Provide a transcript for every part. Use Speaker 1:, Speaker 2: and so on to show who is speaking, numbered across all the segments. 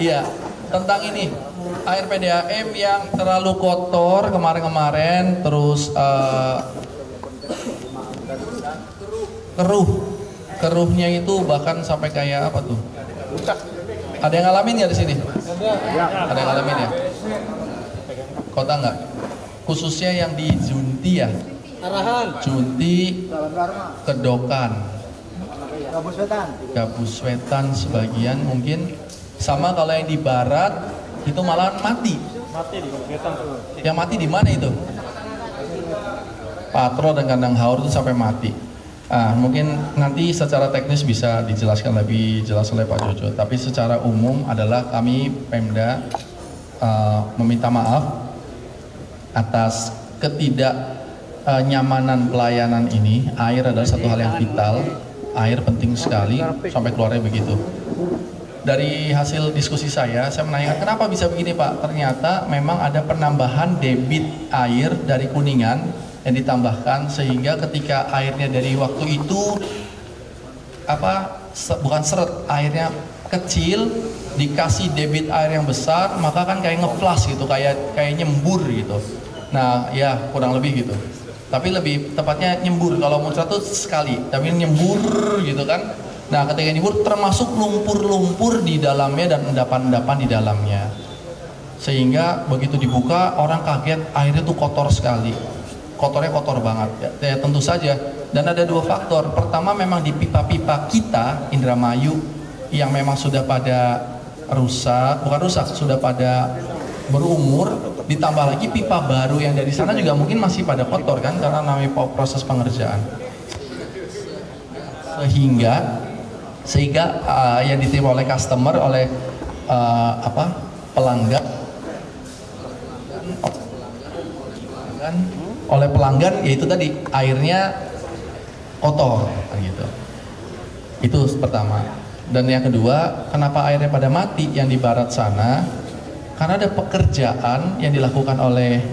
Speaker 1: Iya, tentang ini air PDAM yang terlalu kotor kemarin-kemarin, terus keruhnya itu bahkan sampai kayak apa tuh? Ada yang ngalamin ya di sini? Ada yang ngalamin ya? Kota nggak? Khususnya yang di Junti ya? Junti, Kedokan, Gabus Wetan sebagian mungkin. Sama kalau yang di barat itu malah mati. Yang mati di mana itu? Patro dan kandang haur itu sampai mati. Mungkin nanti secara teknis bisa dijelaskan lebih jelas oleh Pak Jojo. Tapi secara umum adalah kami Pemda meminta maaf atas ketidaknyamanan pelayanan ini. Air adalah satu hal yang vital. Air penting sekali sampai keluarnya begitu. Dari hasil diskusi saya menanyakan kenapa bisa begini Pak? Ternyata memang ada penambahan debit air dari Kuningan yang ditambahkan sehingga ketika airnya dari waktu itu bukan seret, airnya kecil dikasih debit air yang besar, maka kan kayak ngeflash gitu, kayak nyembur gitu. Nah ya kurang lebih gitu. Tapi lebih tepatnya nyembur, kalau muncrat tuh sekali, tapi nyembur gitu kan. Nah ketika nyembur termasuk lumpur-lumpur di dalamnya dan endapan-endapan di dalamnya. Sehingga begitu dibuka orang kaget airnya tuh kotor sekali. Kotornya kotor banget ya tentu saja. Dan ada dua faktor. Pertama memang di pipa-pipa kita Indramayu yang memang sudah pada rusak, sudah pada berumur, ditambah lagi pipa baru yang dari sana juga mungkin masih pada kotor kan karena namanya proses pengerjaan. Sehingga yang diterima oleh customer, oleh pelanggan yaitu tadi airnya kotor gitu. Itu pertama. Dan yang kedua, kenapa airnya pada mati yang di barat sana? Karena ada pekerjaan yang dilakukan oleh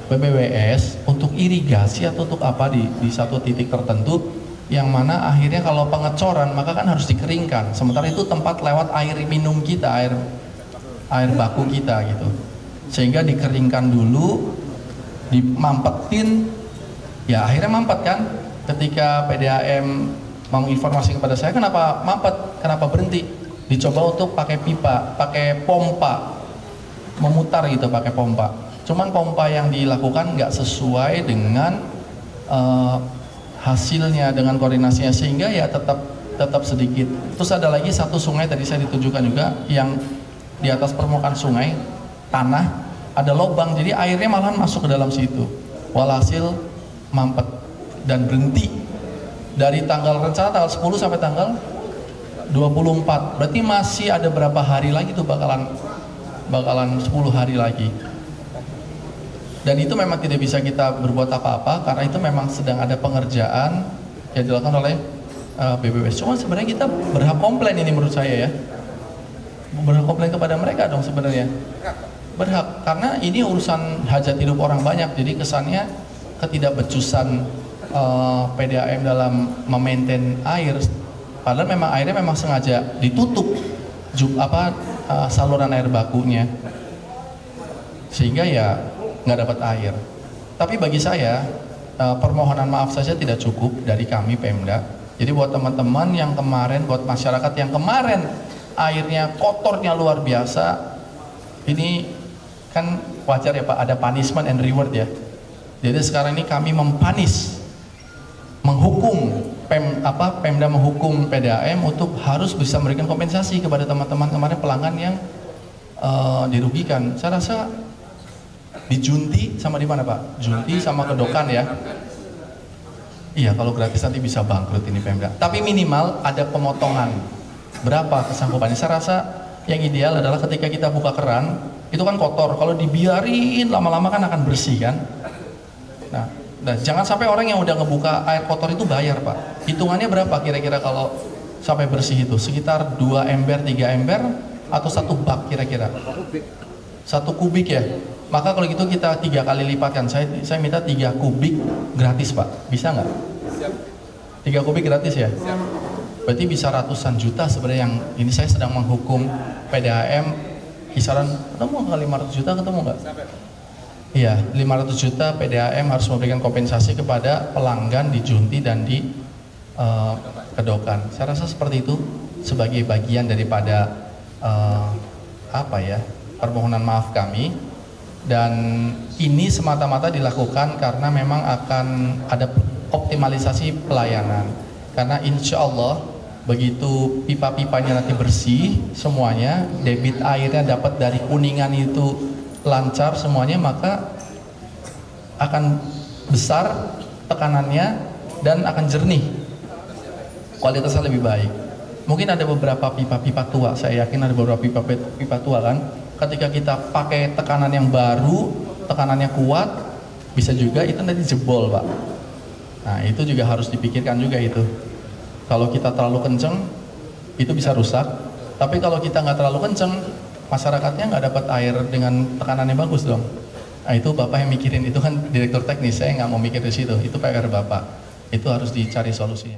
Speaker 1: BPWS untuk irigasi atau untuk apa di satu titik tertentu, yang mana akhirnya kalau pengecoran maka kan harus dikeringkan. Sementara itu tempat lewat air minum kita, air baku kita gitu. Sehingga dikeringkan dulu, dimampetin, ya akhirnya mampet kan. Ketika PDAM menginformasi kepada saya kenapa mampet, kenapa berhenti, dicoba untuk pakai pipa, pakai pompa, memutar gitu pakai pompa. Cuman pompa yang dilakukan nggak sesuai dengan hasilnya, dengan koordinasinya, sehingga ya tetap sedikit. Terus ada lagi satu sungai tadi saya ditunjukkan juga yang di atas permukaan sungai tanah ada lubang, jadi airnya malahan masuk ke dalam situ. Walhasil mampet dan berhenti dari rencana tanggal 10 sampai tanggal 24. Berarti masih ada berapa hari lagi tuh bakalan 10 hari lagi. Dan itu memang tidak bisa kita berbuat apa-apa karena itu memang sedang ada pengerjaan yang dilakukan oleh BPWS. Cuma sebenarnya kita berhak komplain ini menurut saya ya. Berhak komplain kepada mereka dong sebenarnya. Berhak, karena ini urusan hajat hidup orang banyak. Jadi kesannya ketidakbecusan PDAM dalam memaintain air. Padahal memang airnya memang sengaja ditutup saluran air bakunya. Sehingga ya nggak dapat air. Tapi bagi saya permohonan maaf saja tidak cukup dari kami Pemda. Jadi buat teman-teman yang kemarin, buat masyarakat yang kemarin airnya kotornya luar biasa, ini kan wajar ya Pak, ada punishment and reward ya. Jadi sekarang ini kami menghukum Pemda menghukum PDAM untuk harus bisa memberikan kompensasi kepada teman-teman kemarin pelanggan yang dirugikan. Saya rasa di Junti sama di mana Pak? Junti sama Kedokan ya. Iya, kalau gratis nanti bisa bangkrut ini Pemda. Tapi minimal ada pemotongan. Berapa kesanggupannya? Saya rasa yang ideal adalah ketika kita buka keran, itu kan kotor. Kalau dibiarin lama-lama kan akan bersih kan. Nah, jangan sampai orang yang udah ngebuka air kotor itu bayar Pak. Hitungannya berapa kira-kira kalau sampai bersih itu? Sekitar 2 ember, 3 ember atau 1 bak kira-kira? 1 kubik ya. Maka kalau gitu kita 3 kali lipatkan. Saya minta 3 kubik gratis Pak. Bisa nggak? 3 kubik gratis ya? Berarti bisa ratusan juta sebenarnya. Yang ini saya sedang menghukum PDAM kisaran, ketemu nggak 500 juta, ketemu nggak? Iya, 500 juta PDAM harus memberikan kompensasi kepada pelanggan di Junti dan di Kedokan. Saya rasa seperti itu sebagai bagian daripada permohonan maaf kami, dan ini semata-mata dilakukan karena memang akan ada optimalisasi pelayanan, karena insya Allah begitu pipa-pipanya nanti bersih semuanya, debit airnya dapat dari Kuningan itu lancar semuanya, maka akan besar tekanannya dan akan jernih, kualitasnya lebih baik. Mungkin ada beberapa pipa-pipa tua, saya yakin ada beberapa pipa tua kan, ketika kita pakai tekanan yang baru, tekanannya kuat, bisa juga itu nanti jebol Pak. Nah itu juga harus dipikirkan juga itu. Kalau kita terlalu kenceng, itu bisa rusak. Tapi kalau kita nggak terlalu kenceng, masyarakatnya nggak dapat air dengan tekanan yang bagus dong. Nah itu Bapak yang mikirin, itu kan direktur teknis, saya nggak mau mikir di situ. Itu PR Bapak, itu harus dicari solusinya.